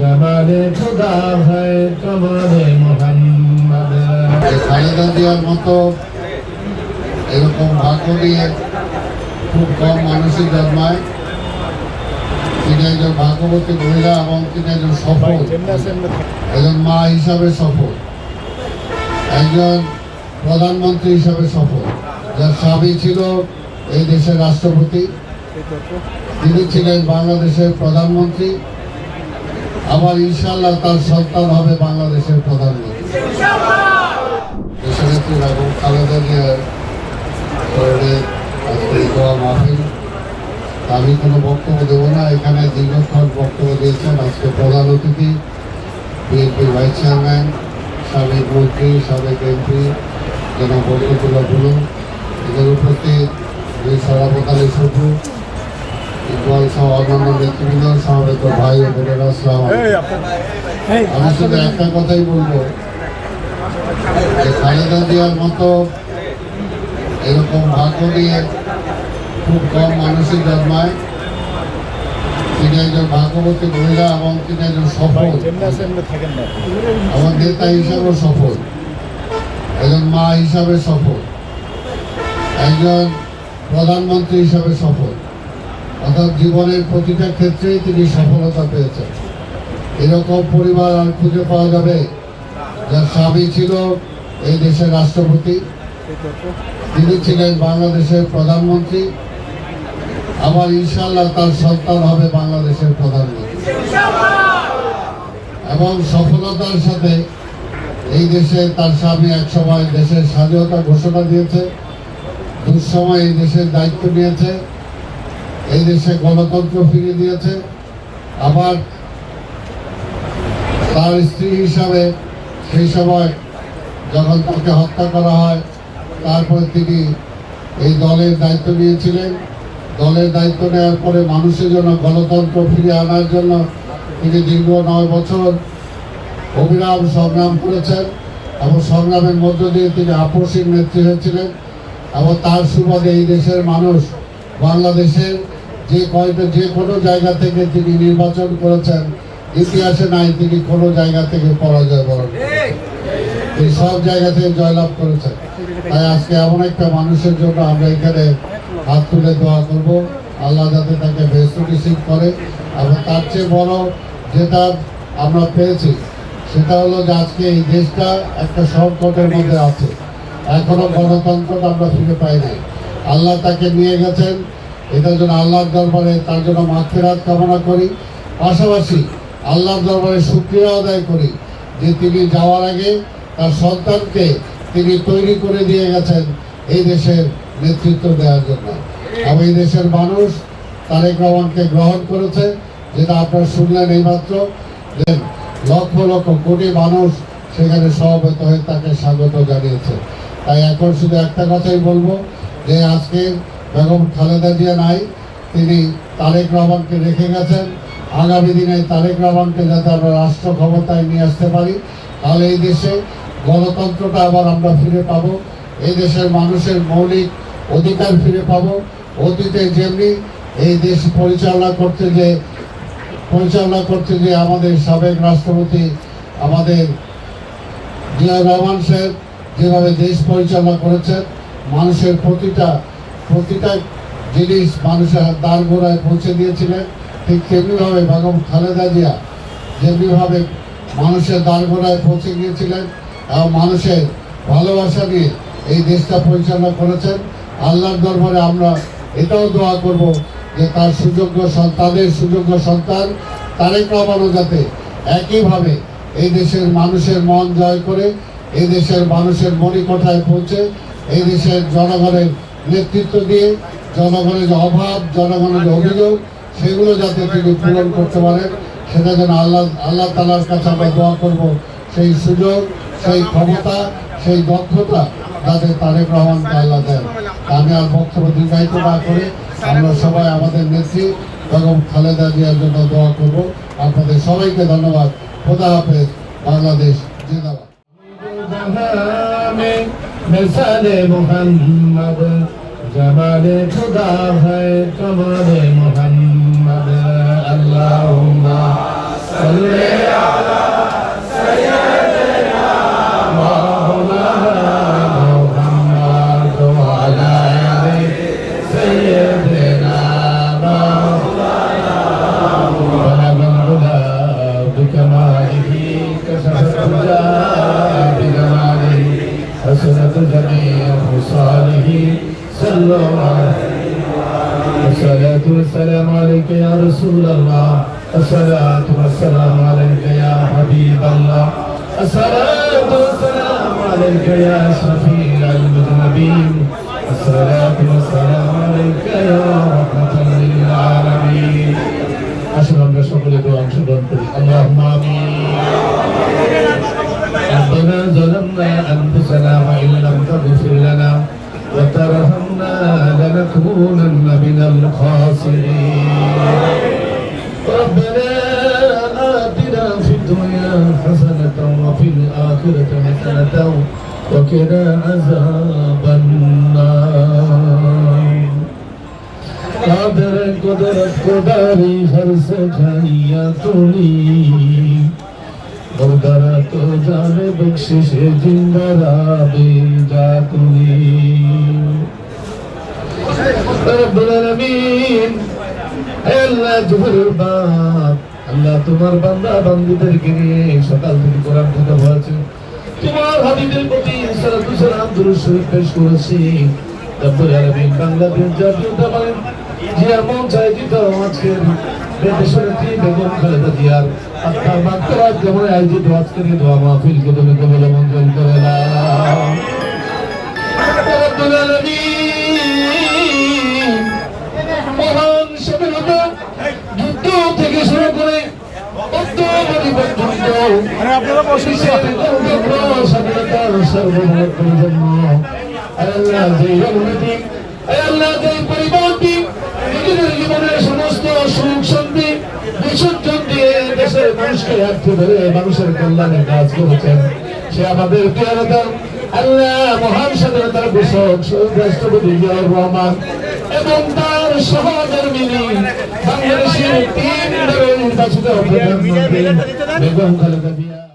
जमाले खुदा है कमाले मोहम्मद। খালেদা জিয়ার মতো এরকম ভাগ্য নিয়ে খুব কম মানুষই জন্মায়। তিনি একজন ভাগ্যবতী মহিলা এবং তিনি একজন সফল, একজন মা হিসাবে সফল, একজন প্রধানমন্ত্রী হিসাবে সফল, যার স্বামী ছিল এই দেশের রাষ্ট্রপতি, তিনি ছিলেন বাংলাদেশের প্রধানমন্ত্রী, আবার ইনশাআল্লাহ তার সন্তান হবে বাংলাদেশের প্রধানমন্ত্রী। দেশনেত্রী বেগম খালেদা জিয়ার আজকে দোয়া মাহফিল। আমি কোনো বক্তব্য দেবো না, এখানে দীর্ঘক্ষণ বক্তব্য দিয়েছেন আজকে প্রধান অতিথি বিএনপির ভাইস চেয়ারম্যান, সাবেক মন্ত্রী, সাবেক এমপি জনাব বরকতুল্লাহ বুলু, এদের উপস্থিত দুই সভাপতি সভ্য ইকবাল সহ অন্যান্য নেতৃবৃন্দ, সমবেত ভাই ও বোনেরা, আসসালামু আলাইকুম। আমি শুধু একটা কথাই বলবো যে খালেদা জিয়ার মতো এরকম ভাগ্য নিয়ে খুব কম মানুষই জন্মায়। তিনি একজন ভাগ্যবতী মহিলা এবং তিনি একজন সফল, আমার নেতা হিসাবেও সফল, একজন মা হিসাবে সফল, একজন প্রধানমন্ত্রী হিসাবে সফল, অর্থাৎ জীবনের প্রতিটা ক্ষেত্রেই তিনি সফলতা পেয়েছেন। এরকম পরিবার আর খুঁজে পাওয়া যাবে যার স্বামী ছিল এই দেশের রাষ্ট্রপতি, তিনি ছিলেন বাংলাদেশের প্রধানমন্ত্রী, আবার ইনশাআল্লাহ তার সন্তান হবে বাংলাদেশের প্রধানমন্ত্রী। এবং সফলতার সাথে এই দেশে তার স্বামী একসময় দেশের স্বাধীনতা ঘোষণা দিয়েছে, দুঃসময় এই দেশের দায়িত্ব নিয়েছে, এই দেশে গণতন্ত্র ফিরিয়ে দিয়েছে। আবার তার স্ত্রী হিসাবে সেই সময় যখন তাকে হত্যা করা হয়, তারপরে তিনি এই দলের দায়িত্ব নিয়েছিলেন। দলের দায়িত্ব নেওয়ার পরে মানুষের জন্য গণতন্ত্র ফিরিয়ে আনার জন্য তিনি দীর্ঘ 9 বছর অবিরাম সংগ্রাম করেছেন এবং সংগ্রামের মধ্য দিয়ে তিনি আপসীর নেত্রী হয়েছিলেন। এবং তার সুবাদে এই দেশের মানুষ বাংলাদেশের যে কোনো জায়গা থেকে তিনি নির্বাচন করেছেন, ইতিহাসে নাই তিনি কোনো জায়গা থেকে পরাজয় বরণ করেছেন, তিনি সব জায়গা থেকে জয়লাভ করেছেন। তাই আজকে এমন একটা মানুষের জন্য আমরা এখানে হাত তুলে দোয়া করব, আল্লাহ যাতে তাকে বেহেশত নসিব করে। এবং তার চেয়ে বড় যেটা আমরা পেয়েছি সেটা হলো যে আজকে এই দেশটা একটা সংকটের মধ্যে আছে, এখনো গণতন্ত্রটা আমরা ফিরে পাই নাই। আল্লাহ তাকে নিয়ে গেছেন, এটার জন্য আল্লাহর দরবারে তার জন্য মাগফিরাত কামনা করি। পাশাপাশি আল্লাহর দরবারে শুকরিয়া আদায় করি যে তিনি যাওয়ার আগে তার সন্তানকে তিনি তৈরি করে দিয়ে গেছেন এই দেশের নেতৃত্ব দেওয়ার জন্য। এবং এই দেশের মানুষ তারেক রহমানকে গ্রহণ করেছে, যেটা আপনারা শুনলেন এইমাত্র, যে লক্ষ লক্ষ কোটি মানুষ সেখানে সমবেত হয়ে তাকে স্বাগত জানিয়েছে। তাই এখন শুধু একটা কথাই বলবো যে আজকে বেগম খালেদা জিয়া নাই, তিনি তারেক রহমানকে রেখে গেছেন। আগামী দিনে তারেক রহমানকে যাতে আমরা রাষ্ট্র ক্ষমতায় নিয়ে আসতে পারি, তাহলে এই দেশে গণতন্ত্রটা আবার আমরা ফিরে পাবো, এই দেশের মানুষের মৌলিক অধিকার ফিরে পাবো। অতীতে যেমনি এই দেশ পরিচালনা করতে যে আমাদের সাবেক রাষ্ট্রপতি আমাদের জিয়াউর রহমান সাহেব যেভাবে দেশ পরিচালনা করেছেন, মানুষের প্রতিটা জিনিস মানুষের দ্বার গোড়ায় পৌঁছে দিয়েছিলেন, ঠিক তেমনিভাবে বেগম খালেদা জিয়া যেমনিভাবে মানুষের দ্বার গোড়ায় পৌঁছে গিয়েছিলেন এবং মানুষের ভালোবাসা নিয়ে এই দেশটা পরিচালনা করেছেন। আল্লাহর দরবারে আমরা এটাও দোয়া করব যে তাদের সুযোগ্য সন্তান তারেক রহমানও যাতে একইভাবে এই দেশের মানুষের মন জয় করে এই দেশের মানুষের মণিকোঠায় পৌঁছে এই দেশের জনগণের নেতৃত্ব দিয়ে জনগণের যে অভাব, জনগণের যে অভিযোগ, সেগুলো যাতে তিনি পূরণ করতে পারেন, সেটা যেন আল্লাহ তাআলার কাছে আমরা দোয়া করব সেই সুযোগ, সেই ক্ষমতা, সেই দক্ষতা যাতে তারেক রহমানকে আল্লাহ দেন। আমি আর বক্তব্য দীর্ঘায়িত না করে আমরা সবাই আমাদের নেত্রী বেগম খালেদা জিয়ার জন্য দোয়া করব। আপনাদের সবাইকে ধন্যবাদ। খোদা হাফেজ। বাংলাদেশ জিন্দাবাদ। मिसाले मोहम्मद जमाले खुदा है कमाले मोहम्मद। अल्लाहुम्मा सल्ली الصلاة والسلام عليك يا حبيب الله الصلاة والسلام عليك يا شفيع المذنبين الصلاة والسلام عليك يا رحمة للعالمين أشهد أن সকলে দোয়া অংশগ্রহণ করি اللهم آمين ربنا ظلمنا أنفسنا وإن لم تغفر لنا وترحمنا لنكونن من الخاسرين ربنا آتنا في الدنيا حسنة وفي الآخرة حسنة وقنا عذاب النار قادر قدرت قداری ہر سکھائیا تولی بردارا تو جانے بخشش زندہ رابے جا تولی رب العالمین اے اللہ جبر باپ আল্লাহ তোমার বান্দা বান্দীদেরকে নিয়ে সকাল থেকে কোরআন কথা বলেছে তোমার হাবিবের প্রতি সালাতু সালাম দুরূদ শরীফ পেশ করেছি রব্বুল আলামিন বাংলাদেশ জাতীয়তাবাদী জিয়ার মন চাই দিত আজকের বেদেশনেত্রী বেগম খালেদা জিয়ার আত্মার মাগফিরাত যেমন আয়োজিত আজকের এই দোয়া মাহফিলকে তুমি কবুল মঞ্জুর করে নাও রব্বুল আলামিন মহান স্বাধীনতা যুদ্ধ থেকে শুরু করে আপনারা স্বাধীনতার সার্বভৌমত্বের জন্য আল্লাহ যে অনুমতি আল্লাহ যে পরিবর্তন নিজেদের জীবনের সমস্ত সুখ শান্তি বিসর্জন দিয়ে দেশের মানুষকে আটকে ধরে মানুষের কল্যাণে কাজ করেছেন সে আমাদের প্রিয়তা আল্লাহ মহান স্বাধীনতার ঘোষক শহীদ রাষ্ট্রপতি জিয়াউর রহমান এবং তার সহধর্মিনী বাংলাদেশের 3 নির্বাচিত প্রধানমন্ত্রী বেগম খালেদা জিয়া